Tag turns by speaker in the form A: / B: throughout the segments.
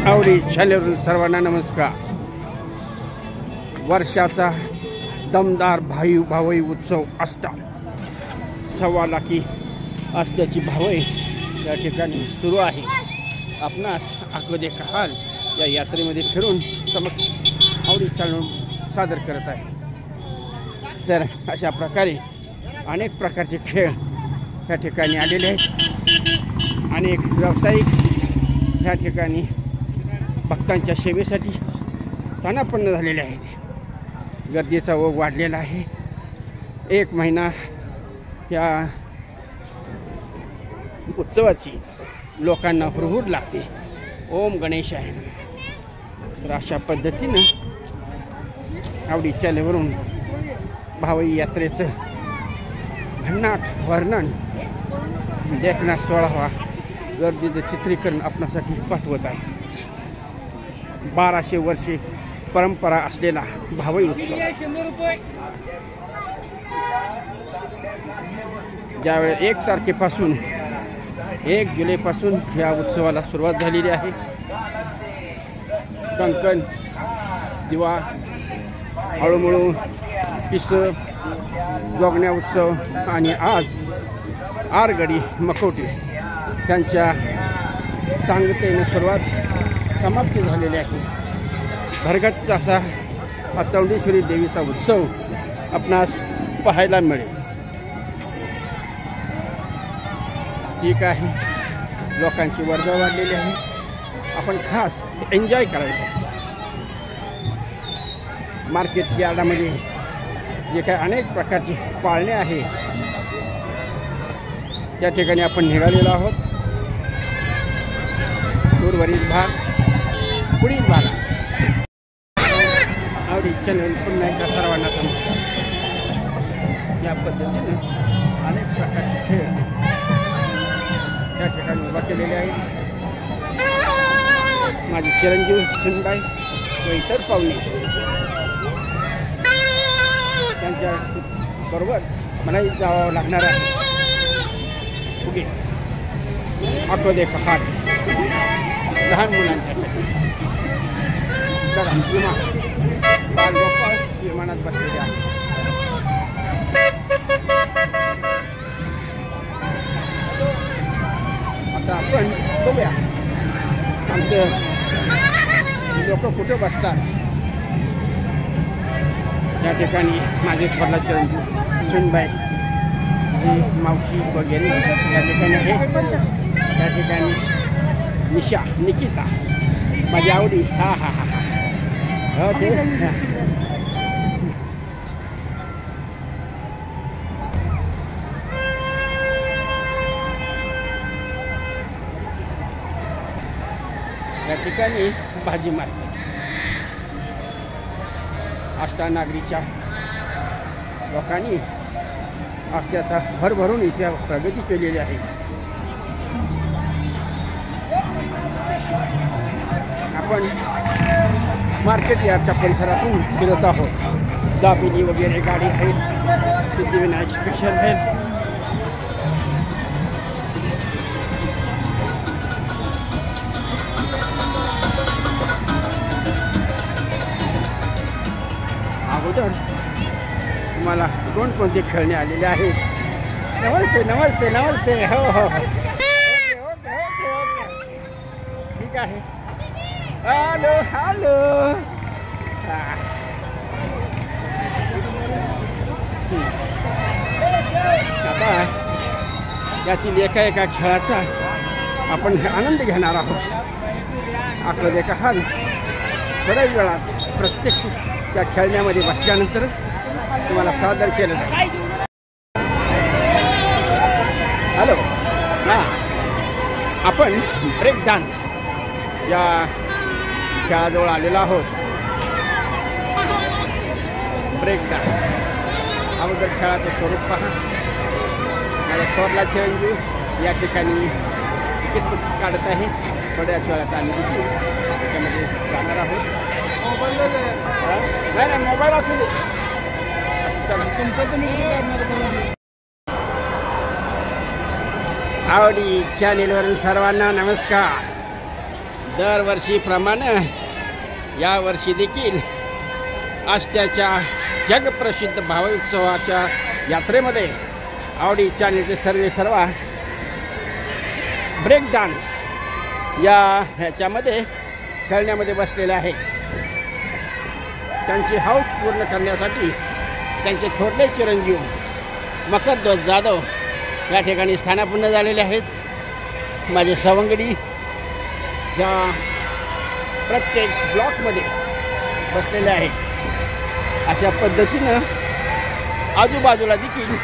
A: आवडी चॅनलवरील सर्वांना नमस्कार। वर्षाचा दमदार भाई उत्सव आष्टा 1.25 लाखी आष्ट्याची भावई या ठिकाणी सुरू आहे। आपणास आकदे कहाल या यात्रेमध्ये फिरून समक्ष आवडी चॅनल सादर करत आहे। तर अशा प्रकारे अनेक प्रकारचे खेळ या ठिकाणी आलेले आहेत। अनेक व्यावसायिक या ठिकाणी भक्तांच्या सेवेसाठी स्थानापन्न झालेले आहेत। गर्दीचा ओघ वाढलेला आहे। 1 महिना या उत्सवाची लोकांना हुरहुर लागते। ओम गणेशाय। तर अशा पद्धतीनं आवडी चॅनलवरून भावई यात्रेचं भन्नाट वर्णन देखना 16वा गर्दीचं चित्रीकरण आपणासाठी पाठवत आहे। 1200 वर्षे परंपरा असलेला भावई उत्सव ज्यावेळेस 1 तारखेपासून 1 जुलैपासून या उत्सवाला सुरुवात झालेली आहे। कंकण दिवा हळूमळू पिसं जोगण्या उत्सव आणि आज आरगडी मखवटे त्यांच्या सांगतेने सुरुवात समाप्ती झालेली आहे। भरगच्च असा हा चौंडेश्वरी देवीचा उत्सव आपणास पाहायला मिळेल। ठीक आहे, लोकांची वर्दळ वाढलेली आहे। आपण खास एन्जॉय करायचं। मार्केट यार्डामध्ये जे काही अनेक प्रकारची पाळणे आहे त्या ठिकाणी आपण निघालेलो आहोत। उर्वरित भाग पुढील भाग आवडी चॅनल पुन्हा एकदा सर्वांना नमस्कार। या पद्धतीने अनेक प्रकारचे खेळ त्या ठिकाणी उभा केलेले आहेत। माझे चिरंजीव सुनबाई व इतर पाहुणे त्यांच्या बरोबर मलाही जावं लागणार आहे। पुढे आकदे कहाल लहान मुलांच्यासाठी बालगोपाळ विमानात बसलेले आहे। आता आपण बघूया आमचे लोक कुठे बसतात। या ठिकाणी माझे थोरला चिरंजीव सुनबाई मावशी वगैरे या ठिकाणी आहे। या ठिकाणी निशा निकिता माझी आवडी ओके। या ठिकाणी भाजी मार्केट आष्टा नागरीच्या लोकांनी आष्ट्याचा भरभरून इथे प्रगती केलेली आहे। आपण मार्केट यार्डच्या परिसरातून फिरत आहोत। दाबिनी वगैरे गाडी आहेत। सिद्धिविनायक स्पेशल आहे। अगोदर तुम्हाला कोणकोणते खेळणे आलेले आहेत। नमस्ते नमस्ते नमस्ते। हो हो हो ओके ओके ओके ओके ठीक आहे। हॅलो हॅलो आता यातील एका खेळाचा आपण आनंद घेणार आहोत। आकदे कहाल बऱ्याच वेळात प्रत्यक्ष त्या खेळण्यामध्ये बसल्यानंतरच तुम्हाला सादर केलं जाईल। हॅलो हां, आपण ब्रेक डान्स या खेळाजवळ आलेलो आहोत। ब्रेक डान्स अगोदर खेळाचं स्वरूप पहा। माझा थोरला चिरंजीव या ठिकाणी तिकीट काढत आहे। थोड्याच वेळात आम्ही त्याच्यामध्ये जाणार आहोत। नाही नाही मोबाईल असू दे। चला तुमचं तुम्ही आवडी चॅनेलवरील सर्वांना नमस्कार। दरवर्षीप्रमाणे यावर्षी देखील आष्ट्याच्या जगप्रसिद्ध भावोत्सवाच्या यात्रेमध्ये आवडी चालीचे सर्वा ब्रेक डान्स ह्याच्यामध्ये खेळण्यामध्ये बसलेले आहे. त्यांची हौस पूर्ण करण्यासाठी त्यांचे थोरले चिरंजीव मकरध्वज जाधव या ठिकाणी स्थानापन्न झालेले आहेत. माझे सवंगडी या प्रत्येक ब्लॉकमध्ये बसलेले आहेत. अशा पद्धतीनं आजूबाजूला देखील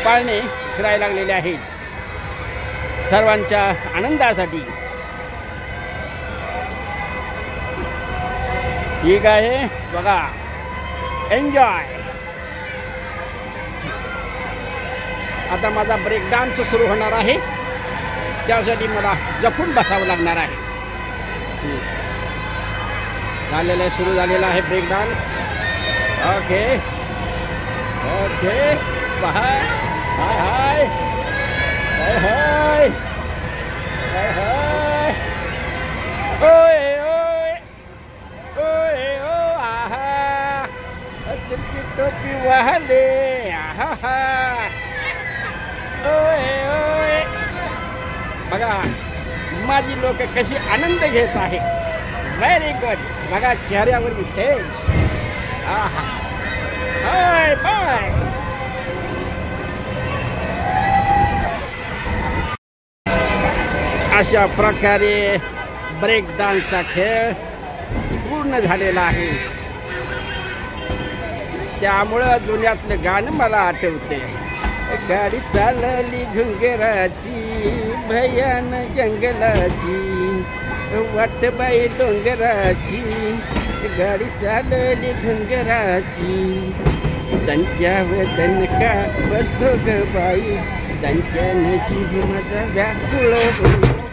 A: पाळणे फिरायला लागलेले आहेत सर्वांच्या आनंदासाठी. ठीक आहे बघा, एन्जॉय. आता माझा ब्रेक डान्स सुरू होणार आहे, त्यासाठी मला जपून बसावं लागणार आहे. झालेलं आहे, सुरू झालेला आहे ब्रेक डान्स. ओके ओके, हाय हाय हाय हाय हाय हाय, ओय ओय ओय ओ, आहा, तुमची टोपी वाहले, आहा, ओय ओय. बघा माझी लोक कशी आनंद घेत आहे. Very good. बघा चेहऱ्यावर तेज. आहा, हाय बाय. अशा प्रकारे ब्रेक डान्सचा खेळ पूर्ण झालेला आहे. त्यामुळं जुन्यातलं गाणं मला आठवते. गाडी चालली घुंगराची, भयान जंगलाची, वाट बाई डोंगराची, गाडी चालली घुंगराची, दणक्यावर दणका बसतो ग बाई, दणक्या नशीब माझा व्याकुळ.